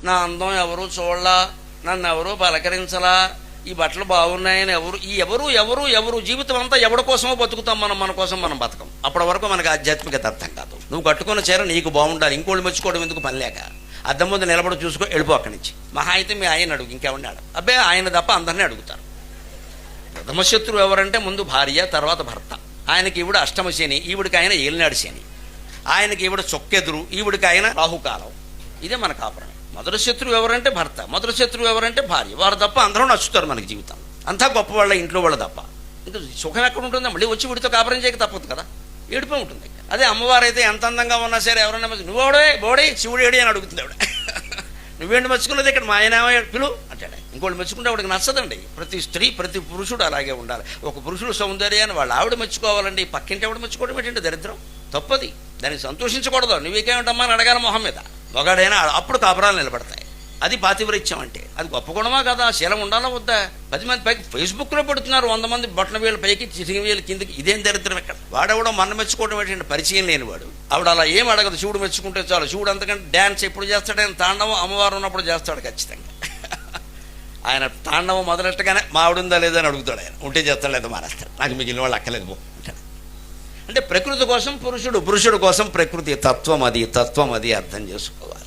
నా అందం ఎవరు చూడలా, నన్ను ఎవరు పలకరించలా, ఈ బట్టలు బాగున్నాయని ఎవరు ఎవరు ఎవరు జీవితం అంతా ఎవరి కోసమో బతుకుతాం మనం, మన కోసం మనం బతకం. అప్పటి వరకు మనకు ఆధ్యాత్మికత అర్థం కాదు. నువ్వు కట్టుకున్న చీర నీకు బాగుండాలి, ఇంకోళ్ళు మెచ్చుకోవడం ఎందుకు పని లేక. అద్దం ముందు నిలబడి చూసుకో, వెళ్ళిపో అక్కడి నుంచి. మహా అయితే మీ ఆయన అడుగు, ఇంకెవరిని అడగ. అబ్బే ఆయన తప్ప అందరినీ అడుగుతారు. ప్రథమ శత్రువు ఎవరంటే ముందు భార్య, తర్వాత భర్త. ఆయనకి ఈవిడ అష్టమ శని, ఈవిడికి ఆయన ఏలినాడు శని. ఆయనకి ఈవిడ చొక్కెదురు, ఈవిడికి ఆయన రాహుకాలం. ఇదే మన కాపురం. మొదటి శత్రువు ఎవరంటే భర్త, మొదటి శత్రువు ఎవరంటే భార్య. వారు తప్ప అందరూ నచ్చుతారు మనకి జీవితం. అంతా గొప్ప వాళ్ళ ఇంట్లో వాళ్ళ తప్ప. ఇంకా సుఖం ఎక్కడ ఉంటుందో, మళ్ళీ వచ్చి వీడితో కాపురం చేయక తప్పదు కదా, ఏడిపో ఉంటుంది. అదే అమ్మవారు అయితే ఎంత అందంగా ఉన్నా సరే ఎవరైనా నువ్వోడే బోడే శివుడు ఏడి అని అడుగుతుంది ఆవిడ. నువ్వేంటి మెచ్చుకున్నది ఇక్కడ మా ఆయన పిలు అంటాడు. ఇంకోటి మెచ్చుకుంటే ఆవిడకి నచ్చదండి. ప్రతి స్త్రీ ప్రతి పురుషుడు అలాగే ఉండాలి. ఒక పురుషుడు సౌందర్యాన్ని వాళ్ళు ఆవిడ మెచ్చుకోవాలండి, పక్కింటి ఆవిడ మెచ్చుకోవడం ఏంటంటే దరిద్రం, తప్పది. దానికి సంతోషించకూడదు. నువ్వేకేమిటమ్మా అని అడగాలి మొహం మీద. మొగాడైనా అప్పుడు కాపురాలు నిలబడతాయి. అది పాతివ్రత్యం అంటే. అది గొప్ప గుణమా కదా, శీలం ఉండాలా వద్దా? 10 మంది పైకి ఫేస్బుక్లో పెడుతున్నారు, 100 మంది బొట్టన వేలు పైకి చిటికి వేలు కిందకి. ఇదేం దరిద్రం ఎక్కడ? వాడెవడో మన మెచ్చుకోవడం ఏంటంటే పరిచయం లేనివాడు. ఆవిడ అలా ఏం అడగదు, శివుడు మెచ్చుకుంటే చాలు. శివుడు అంతకంటే డ్యాన్స్ ఎప్పుడు చేస్తాడని తాండవం అమ్మవారు ఉన్నప్పుడు చేస్తాడు ఖచ్చితంగా. ఆయన తాండవం మొదలెట్టగానే మా ఆవిడుందా లేదా అని అడుగుతాడు. ఆయన ఉంటే చేస్తాడు, లేదా మానేస్తాడు. నాకు మిగిలిన వాళ్ళు అక్కలేదు పో అంటాడు. అంటే ప్రకృతి కోసం పురుషుడు, పురుషుడు కోసం ప్రకృతి. తత్వం అది అర్థం చేసుకోవాలి.